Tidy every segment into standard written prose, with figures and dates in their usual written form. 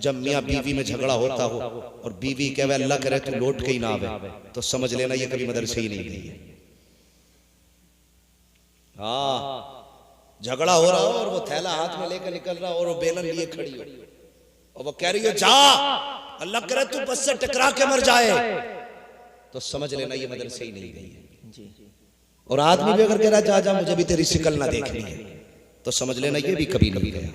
जब मियाँ बीवी में झगड़ा होता हो और बीवी कहे अल्लाह करे तू लौट के ही ना आवे, तो समझ लेना ये कभी मदरसे ही नहीं गई है। हाँ, झगड़ा हो रहा हो और वो थैला हाथ में लेकर निकल रहा हो और वो बेलन लिए खड़ी हो और वो कह रही हो जा अल्लाह करे तू बस से टकरा के मर जाए, तो समझ लेना ये मदरसे ही नहीं गई है। और आदमी भी अगर कह रहा जा जा मुझे भी तेरी शिकल ना देखनी है, तो समझ लेना ये भी कभी नहीं गया।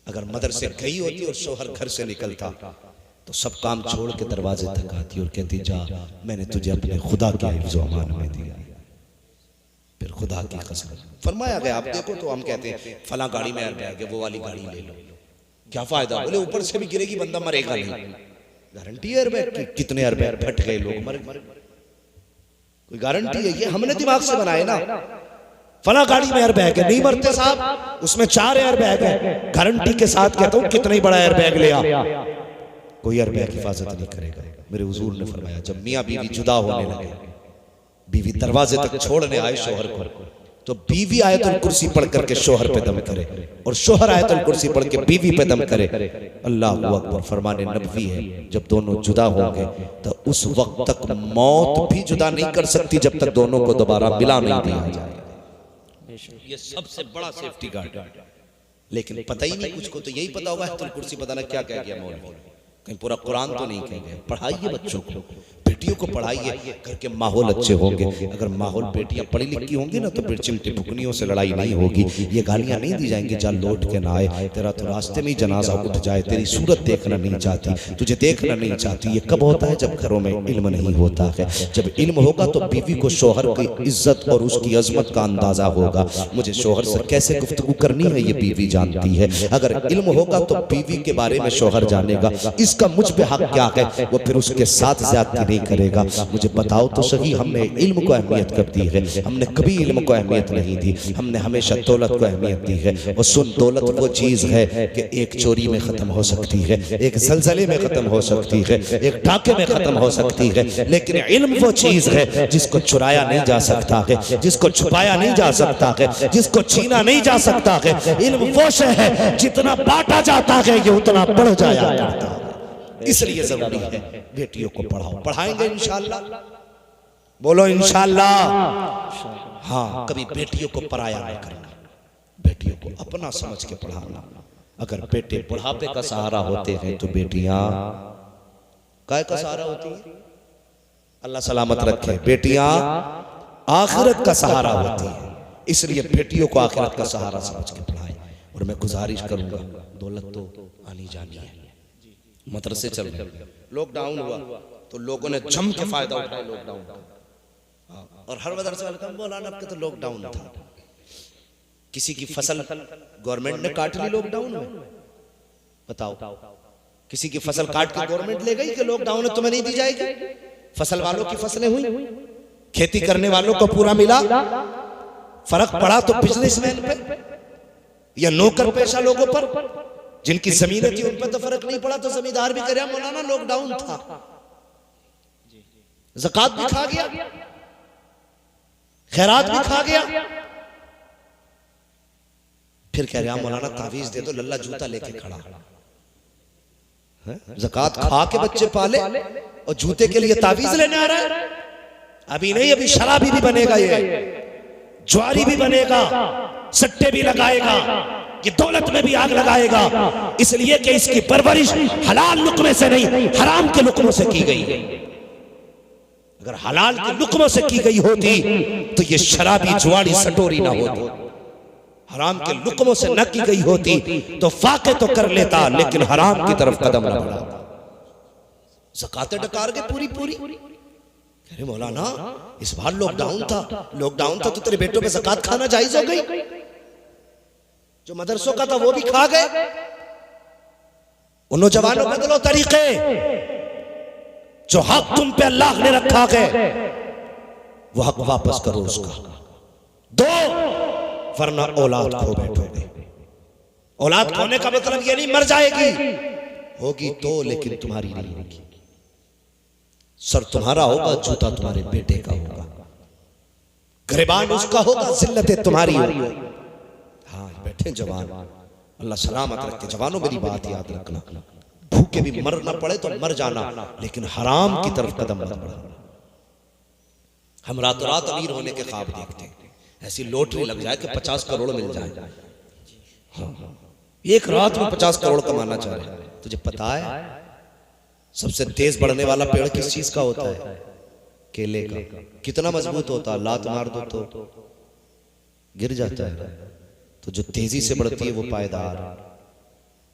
अगर मदरसे गई होती और शोहर घर से निकलता तो सब काम छोड़ के दरवाजे तक आती और कहती जा मैंने तुझे अपने खुदा के हिफ्ज़ व अमान में दिया। फिर खुदा की कसम फरमाया गया, आप देखो तो हम कहते हैं फला गाड़ी में एयरबैग है वो वाली गाड़ी ले लो, क्या फायदा, बोले ऊपर से भी गिरेगी बंदा मरेगा नहीं, गारंटी एयरबैग की, कितने एयरबैग फट गए लोग मर गए, कोई गारंटी है? ये हमने दिमाग से बनाए ना। फला गाड़ी में एयरबैग है, नहीं मरते साहब, उसमें 4 एयरबैग है, गारंटी के साथ कहता हूं कितना ही बड़ा एयरबैग ले आ, कोई एयरबैग हिफाजत नहीं करेगा। मेरे हुजूर ने फरमाया जब मियां बीवी जुदा होने लगे, बीवी दरवाजे तक छोड़ने आए शोहर को, तो बीवी आयतुल कुर्सी पढ़ करके शोहर पे दम करे और शोहर आयतुल कुर्सी पढ़ के बीवी पे दम करे। अल्लाह अकबर, फरमाने नबवी है जब दोनों जुदा होंगे तो उस वक्त तक मौत भी जुदा नहीं कर सकती जब तक दोनों को दोबारा मिला नहीं दिया जाए। ये सबसे बड़ा सेफ्टी गार्ड है। लेकिन पता ही नहीं, कुछ को तो यही पता होगा आयतुल कुर्सी पता ना क्या कह गया मौलवी, कहीं पूरा कुरान तो नहीं कह गया। पढ़ाइए बच्चों को, बेटियों को पढ़ाइए, घर के माहौल अच्छे होंगे। अगर माहौल बेटियां पढ़ी लिखी होंगी ना तो फिर चिमटे फुकनियों से लड़ाई नहीं होगी, ये गालियां नहीं दी जाएंगी जा लौट के ना आए, तेरा तो रास्ते में ही जनाजा उठ जाए, तेरी सूरत देखना नहीं चाहती, तुझे देखना नहीं चाहती। ये कब होता है? जब घरों में इल्म नहीं होता है। जब इल्म होगा तो बीवी को शोहर की इज्जत और उसकी अजमत का अंदाजा होगा। मुझे शोहर से कैसे गुफ्तगू करनी है ये बीवी जानती है। अगर इल्म होगा तो बीवी के बारे में शोहर जानेगा, इसका मुझ पे हक क्या है, वो फिर उसके साथ ज्यादती नहीं करेगा। मुझे बताओ तो सही, हमने इल्म को अहमियत कब दी है? हमने कभी इल्म को अहमियत नहीं दी, हमने हमेशा दौलत को अहमियत दी है। और सुन, दौलत वो चीज है कि एक चोरी में खत्म हो सकती है, एक जलजले में खत्म हो सकती है, एक डाके में खत्म हो सकती है, लेकिन इल्म वो चीज है जिसको चुराया नहीं जा सकता है, जिसको छुपाया नहीं जा सकता है, जिसको छीना नहीं जा सकता है। इल्म वो शय है जितना बांटा जाता है ये उतना बढ़ जाया करता है। इसलिए जरूरी है बेटियों को पढ़ाओ। पढ़ाएंगे इंशाअल्लाह, बोलो इंशाअल्लाह। हाँ, कभी बेटियों को पराया नहीं करना, बेटियों को अपना समझ के पढ़ाना। अगर बेटे बुढ़ापे का सहारा होते हैं तो बेटियां काय का सहारा होती है? अल्लाह सलामत रखे। बेटियां आखिरत का सहारा होती है, इसलिए बेटियों को आखिरत का सहारा समझ के पढ़ाएं। और मैं गुजारिश करूंगा, दौलत तो आनी जानी है, मदरसे चल रहे, लॉकडाउन हुआ तो लोगों ने जम के फायदा उठाया लॉकडाउन का। और हर मदरसे वाले कहा मौलाना आपके तो लॉकडाउन था। किसी की फसल गवर्नमेंट ने काट ली लॉकडाउन में, बताओ, किसी की फसल काट के गवर्नमेंट ले गई कि लॉकडाउन में तुम्हें नहीं दी जाएगी? फसल वालों की फसलें हुई, खेती करने वालों को पूरा मिला। फर्क पड़ा तो बिजनेसमैन पे या नौकर पेशा लोगों पर, जिनकी जमीनें थी उन पर तो फर्क नहीं पड़ा। तो जमींदार भी कह रहा मौलाना लॉकडाउन था, ज़कात भी खा गया, खैरात भी खा गया, फिर कह रहा मौलाना तावीज दे दो, लल्ला जूता लेके खड़ा। ज़कात खा के बच्चे पाले और जूते के लिए तावीज लेने आ रहा है। अभी नहीं, अभी शराबी भी बनेगा, ये ज्वारी भी बनेगा, सट्टे भी लगाएगा, ये दौलत में भी आग लगाएगा। इसलिए कि इसकी परवरिश हलाल लुक्मे से नहीं हराम के लुक्मों से की गई है। अगर हलाल के लुक्मों से की गई होती तो ये शराबी जुआड़ी सटोरी ना होती। हराम के लुक्मों से न की गई होती तो फाके तो कर लेता, लेकिन हराम की तरफ कदम न बढ़ाता। ज़कातें डकार के पूरी पूरी। अरे मौलाना इस बार लॉकडाउन था तो तेरे बेटों पे ज़कात खाना जायज हो गई? जो मदरसों का था वो भी खा गए। उन नौजवानों बदलो तरीके, जो हक तुम पे अल्लाह ने रखा है वो हक वापस करो, उसका दो, वरना औलाद खो बैठोगे। औलाद खोने का मतलब ये नहीं मर जाएगी, होगी तो लेकिन तुम्हारी नहीं होगी। सर तुम्हारा होगा, जूता तुम्हारे बेटे का होगा, गिरबान उसका होगा, जिल्लतें तुम्हारी होगी। हाँ बैठे जवान, अल्लाह सलामत रखे। जवानों मेरी बात याद रखना, भूखे भी मरना पड़े तो मर जाना, लेकिन हराम की तरफ कदम मत बढ़ाना। हम रातों रात अमीर होने के ख्वाब देखते हैं, ऐसी लॉटरी लग जाए कि 50 करोड़ मिल जाए। हाँ, एक रात में 50 करोड़ कमाना चाह रहे। तुझे पता है सबसे तेज बढ़ने वाला पेड़ किस चीज का होता है? केले का। कितना मजबूत होता है, लात मार दो तो गिर जाता है। तो जो तेजी से बढ़ती है वो पायदार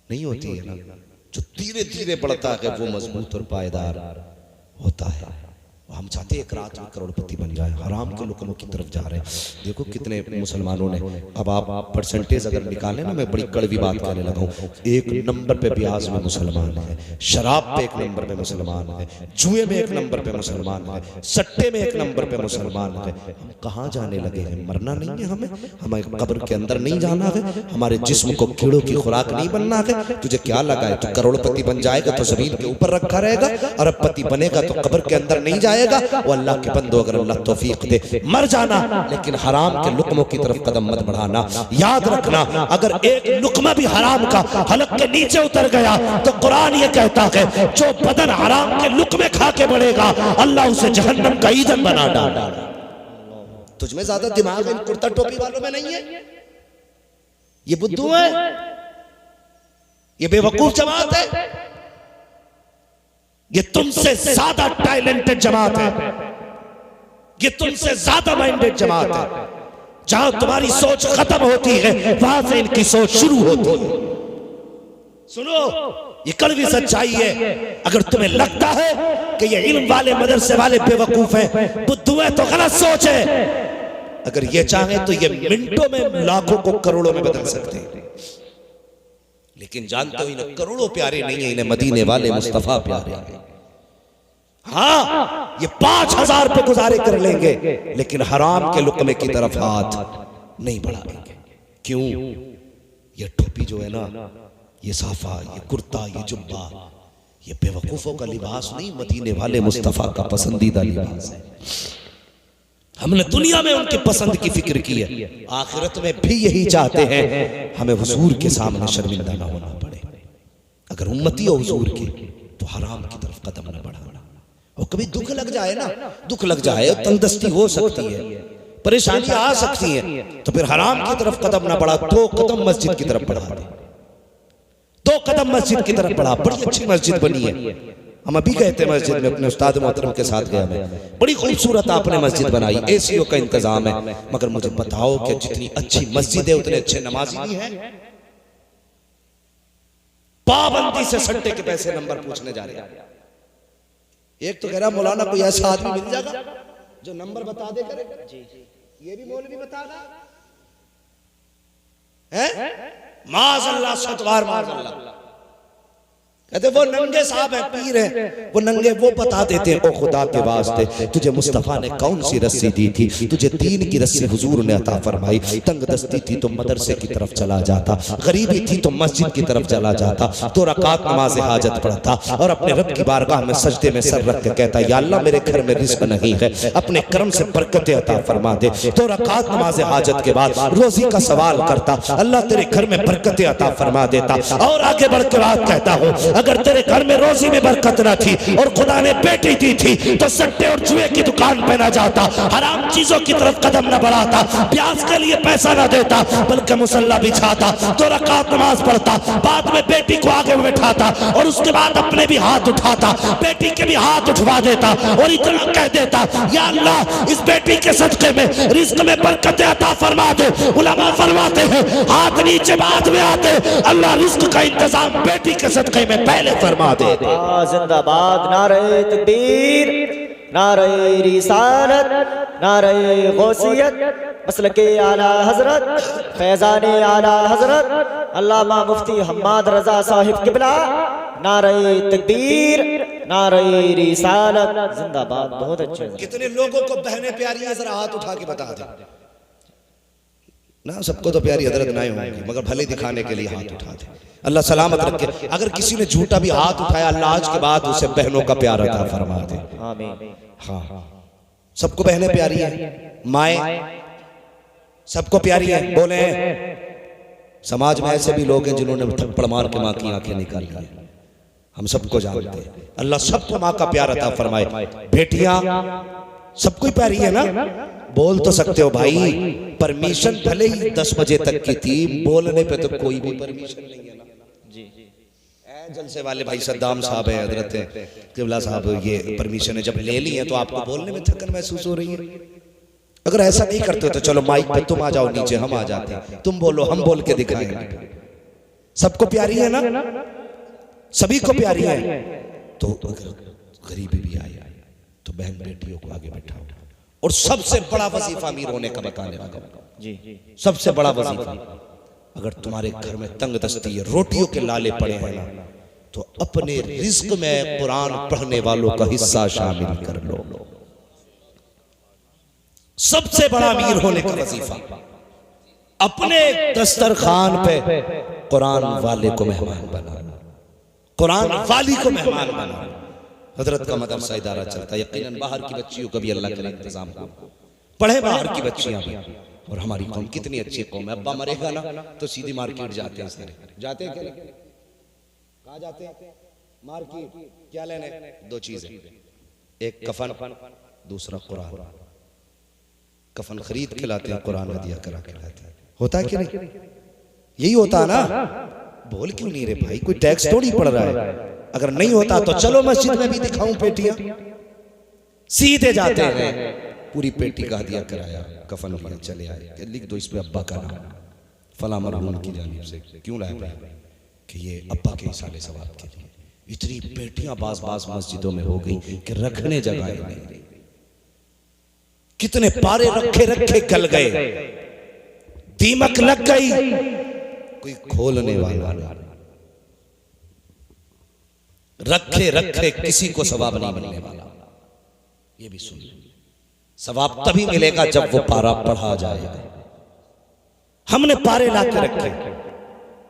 नहीं होती है ना, जो धीरे धीरे बढ़ता है वो मजबूत और पायदार होता है। हम चाहते हैं एक रात में करोड़पति बन जाए, हराम के लुकमों की तरफ जा रहे हैं। देखो कितने मुसलमानों ने, अब आप परसेंटेज अगर निकालें ना, मैं बड़ी कड़वी बात कहने लगा हूँ, 1 नंबर पे ब्याज में मुसलमान है, शराब पे 1 नंबर पे मुसलमान है, जुए में 1 नंबर पे मुसलमान है, सट्टे में 1 नंबर पे मुसलमान है। हम कहाँ जाने लगे हैं? मरना नहीं है हमें, हमें कब्र के अंदर नहीं जाना है, हमारे जिस्म को कीड़ों की खुराक नहीं बनना है। तुझे क्या लगा है तू करोड़पति बन जाएगा तो जमीन के ऊपर रखा रहेगा, अरबपति बनेगा तो कब्र के अंदर नहीं जाएगा? वो अल्लाह के बंदो, अगर अल्लाह तौफीक दे मर जाना, लेकिन हराम के लुकमों की तरफ कदम मत बढ़ाना। याद रखना, अगर एक लुकमा भी हराम का हलक के नीचे उतर गया तो कुरान ये कहता है जो बदन हराम के लुकमे खा के बढ़ेगा अल्लाह उसे जहन्नम का ईंधन बना डाला। तुझमें ज्यादा दिमाग इन कुर्ता टोपी वालों में नहीं है, ये बुद्धू है, ये बेवकूफ जमात है, ये तुमसे ज्यादा टैलेंटेड जमात है, ये तुमसे ज्यादा माइंडेड जमात है। जहां तुम्हारी सोच खत्म होती है वहां से इनकी सोच शुरू होती है। सुनो, ये कड़वी सच्चाई है। अगर तुम्हें लगता है कि ये इल्म वाले मदरसे वाले बेवकूफ हैं, बुद्धू है, तो गलत सोच है। अगर ये चाहे तो ये मिनटों में लाखों को करोड़ों में बदल सकते हैं, लेकिन जानते हो इन्हें करोड़ों प्यारे नहीं है, इन्हें मदीने वाले मुस्तफा प्यारे हैं। हाँ, ये 5000 पे गुजारे कर लेंगे, लेकिन हराम के लुकमे की तरफ हाथ नहीं बढ़ाएंगे। क्यों? ये टोपी जो है ना, ये साफा, ये कुर्ता, ये जुब्बा, ये बेवकूफों का लिबास नहीं, मदीने वाले मुस्तफा का पसंदीदा लिबास है। हमने दुनिया में उनकी पसंद की फिक्र की है, आखिरत में भी यही चाहते हैं हमें हुजूर के सामने शर्मिंदा ना होना पड़े। अगर उम्मती हो हुजूर की तो हराम की तरफ कदम न बढ़ाना। और कभी दुख लग जाए ना, दुख लग जाए, तंगदस्ती हो सकती है, परेशानी आ सकती है, तो फिर हराम की तरफ कदम ना बढ़ा, 2 कदम मस्जिद की तरफ बढ़ा दे, 2 कदम मस्जिद की तरफ बढ़ा। बड़ी अच्छी मस्जिद बनी है, हम अभी गए थे मस्जिद में, अपने उस्ताद मोहतरम के साथ गया मैं, बड़ी खूबसूरत आपने मस्जिद बनाई, एसीओ का इंतजाम है। मगर मुझे बताओ कि जितनी अच्छी मस्जिद है उतने अच्छे नमाजी भी हैं। पाबंदी से सट्टे के पैसे नंबर पूछने जा रहे हैं। एक तो कह रहा मौलाना कोई ऐसा आदमी मिल जाएगा जो नंबर बता दे करे। ये भी मौलवी बताना है, माज़अल्लाह, सतवार माज़अल्लाह। कहते वो नंगे साहब है, पीर है, वो नंगे वो बता देते हैं, ओ खुदा के वास्ते तुझे मुस्तफा ने कौन सी रस्सी दी थी? तुझे दीन की रस्सी हुजूर ने अता फरमाई। तंग दस्ती थी तो मदरसे की तरफ चला जाता, गरीबी थी तो मस्जिद की तरफ चला जाता, 2 रकात नमाज हाजत पढ़ता और अपने रब की बारगाह में सजदे में सर रख के कहता, या अल्लाह मेरे घर में रिज़्क़ नहीं है, अपने करम से बरकतें अता फरमा दे। 2 रकात नमाज हाजत के बाद रोजी का सवाल करता, अल्लाह तेरे घर में बरकतें अता फरमा देता। और आगे बढ़ के बात कहता हूँ, अगर तेरे घर में रोजी में बरकत ना थी और खुदा ने बेटी दी थी तो सट्टे और जुए की दुकान पे ना जाता, हराम चीजों की तरफ कदम ना बढ़ाता, ब्याज के लिए पैसा ना देता, बल्कि मुसल्ला बिछाता, 2 रकात नमाज पढ़ता, बाद में बेटी को आगे बैठाता और उसके बाद अपने भी हाथ उठाता, बेटी के भी हाथ उठवा देता और इतना कह देता, या अल्लाह इस बेटी के सदके में रिज़्क़ में बरकत अता फरमा दे। उलमा फरमाते हैं हाथ नीचे बाद में आते, अल्लाह रिज़्क़ का इंतजाम बेटी के सदके में पहले फरमा दे। जिंदाबाद, नारे तकबीर, नारे रिसालत, नारे गौसियत, मसलके आला हजरत, फैजाने आला हजरत अल्लामा मुफ्ती हम्माद रजा साहिब किबला, नारे तकबीर, नारे रिसालत, जिंदाबाद। बहुत अच्छे। कितने लोगों को बहनें प्यारी है, जरा हाथ उठा के बता दे ना। सबको तो प्यारी हजरत नहीं होंगी, मगर भले दिखाने के लिए हाथ उठा दे। अल्लाह सलामत रखे। अगर किसी ने झूठा भी हाथ उठाया, अल्लाह आज के बाद उसे बहनों का प्यार अता फरमा दे। आमीन। हाँ, सबको बहनें प्यारी है, माए सबको प्यारी है, बोले समाज में ऐसे भी लोग हैं जिन्होंने थप्पड़ मार के माँ की आंखें निकाल ली, हम सबको जानते हैं। अल्लाह सबको माँ का प्यार अता फरमाए। बेटियां सबको ही प्यारी है ना, बोल तो सकते हो भाई। परमिशन भले ही 10 बजे तक की थी, बोलने पे तो कोई भी परमिशन नहीं है ना जी। जलसे वाले भाई सद्दाम साहब है, हजरत किबला साहब, ये परमिशन है जब ले ली है तो आपको बोलने में थकन महसूस हो रही है। अगर ऐसा नहीं करते हो तो चलो माइक पे तुम आ जाओ, नीचे हम आ जाते हैं, तुम बोलो हम बोल के दिखाएंगे। सबको प्यारी है ना, सभी को प्यारी है। तो अगर गरीबी भी आए तो बहन बेटियों को आगे बैठाओ। और सबसे बड़ा वजीफा अमीर होने का बताने लगा जी, सबसे बड़ा वजीफा, अगर तुम्हारे घर में तंग दस्ती है, रोटियों के लाले पड़े हैं ना, तो अपने रिज्क में कुरान पढ़ने वालों का हिस्सा शामिल कर लो। सबसे बड़ा अमीर होने का वजीफा, अपने दस्तरखान पे कुरान वाले को मेहमान बनाना, कुरान वाली को मेहमान बनाना। हजरत का मदरसा इदारा चलता है, यकीनन बाहर की बच्चियों का भी अल्लाह करे इंतजाम हो, पढ़े बाहर की बच्चियां भी। और हमारी कौम कितनी अच्छी कौम है, अब्बा मरेगा ना तो सीधी मार्केट जाते हैं सारे, जाते हैं क्या, कहाँ जाते हैं, मार्केट। क्या लेने, दो चीजें, एक कफन, दूसरा कुरान। कफन खरीद के लाते हैं, कुरान हदिया करा के लाते हैं। होता है कि नहीं, यही होता है ना। बोल क्यों नहीं रे भाई, कोई टैक्स थोड़ी पड़ रहा है। अगर नहीं होता तो चलो मस्जिद में भी दिखाऊं पेटियां, सीधे जाते हैं, पूरी पेटी का हदिया कराया, कफन लिया, चले आए, लिख दो इस पे अब्बा का नाम, फला मरहूम की जानिब से। क्यों लाए भाई, कि ये अब्बा के इसाले सवाब के लिए। इतनी पेटियां बाज बाज मस्जिदों में हो गई कि रखने जगह नहीं। कितने पारे रखे रखे गल गए, दीमक लग गई, कोई खोलने वाला नहीं। रखे रखे किसी को सवाब नहीं मिलने वाला। ये भी सुन, सवाब तभी मिलेगा जब वो पारा पढ़ा जाएगा। हमने पारे ला के रखे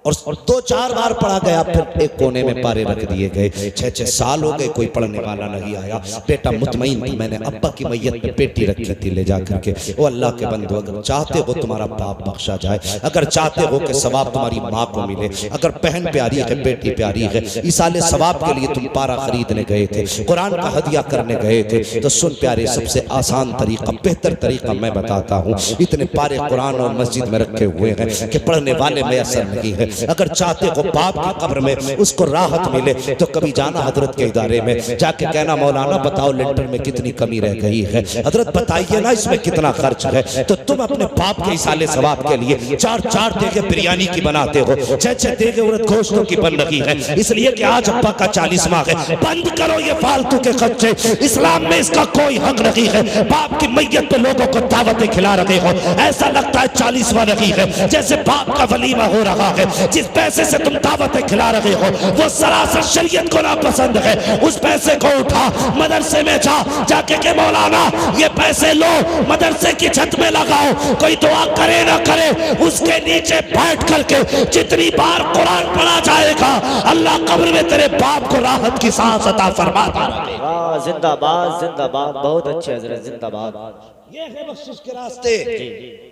और 2-4 बार पढ़ा गया, फिर एक कोने में पारे रख दिए गए। 6-6 साल हो गए, कोई पढ़ने वाला नहीं आया। बेटा मुतमईन था, मैंने अब्बा की मैयत पे पेटी रखी थी ले जा करके। ओ अल्लाह के बंदो, अगर चाहते हो तुम्हारा पाप बख्शा जाए, अगर चाहते हो कि सवाब तुम्हारी माँ को मिले, अगर बहन प्यारी है, बेटी प्यारी है, इसाले सवाब के लिए तुम पारा खरीदने गए थे, कुरान का हदिया करने गए थे, तो सुन प्यारे, सबसे आसान तरीका, बेहतर तरीका मैं बताता हूँ। इतने पारे कुरान और मस्जिद में रखे हुए हैं कि पढ़ने वाले में असर नहीं है। अगर चाहते हो बाप की कब्र में उसको राहत मिले, तो कभी जाना हजरत के इदारे में, जाके कहना मौलाना बताओ लेंटर में कितनी कमी रह गई है, हजरत बताइए ना इसमें कितना खर्च है। तो तुम अपने बाप के इसाले सवाब के लिए 4-4 देगे बिरयानी की बनाते हो, 6-6 देगे उड़द गोश्तों की बन रही है, इसलिए कि आज अब्बा का 40वां है। बंद करो ये फालतू के खर्चे, इस्लाम में इसका कोई हक नहीं है। बाप की मैयत पे लोगों को दावतें खिला रहे हो, ऐसा लगता है 40वां नहीं है, जैसे बाप का वलीमा हो रहा है। जिस पैसे से तुम दावतें खिला रहे हो वो सरासर शरीयत को नापसंद है। उस पैसे को उठा, मदरसे में जाके के मौलाना ये पैसे लो, मदरसे की छत में लगाओ, कोई दुआ करे ना करे, उसके नीचे बैठ करके जितनी बार कुरान पढ़ा जाएगा, अल्लाह कब्र में तेरे बाप को राहत की सांस अता फरमाता रहेगा। जिंदाबाद जिंदाबाद, बहुत अच्छे हजरत, जिंदाबाद। ये है बख्शिश के रास्ते।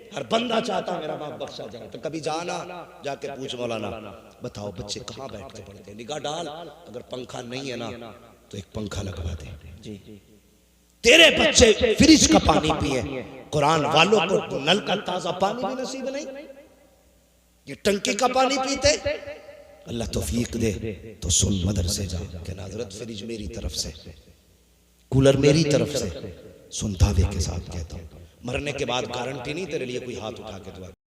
हर बंदा चाहता है मेरा बाप बख्शा जाए, तो कभी जाना जाके पूछ मौलाना बताओ बच्चे कहाँ बैठ के पढ़ते हैं, निगाह डाल, अगर पंखा नहीं है ना तो एक पंखा लगवा दे जी। तेरे बच्चे फ्रिज का पानी पिए, कुरान वालों को नल का ताजा पानी भी नसीब नहीं, ये टंकी का पानी पीते। अल्लाह तौफीक दे तो सुन, मदरसे जा के हजरत फ्रिज मेरी तरफ से, कूलर मेरी तरफ से, सुन दावे के साथ कहता हूँ, मरने के बाद गारंटी नहीं तेरे लिए कोई हाथ उठा के दुआ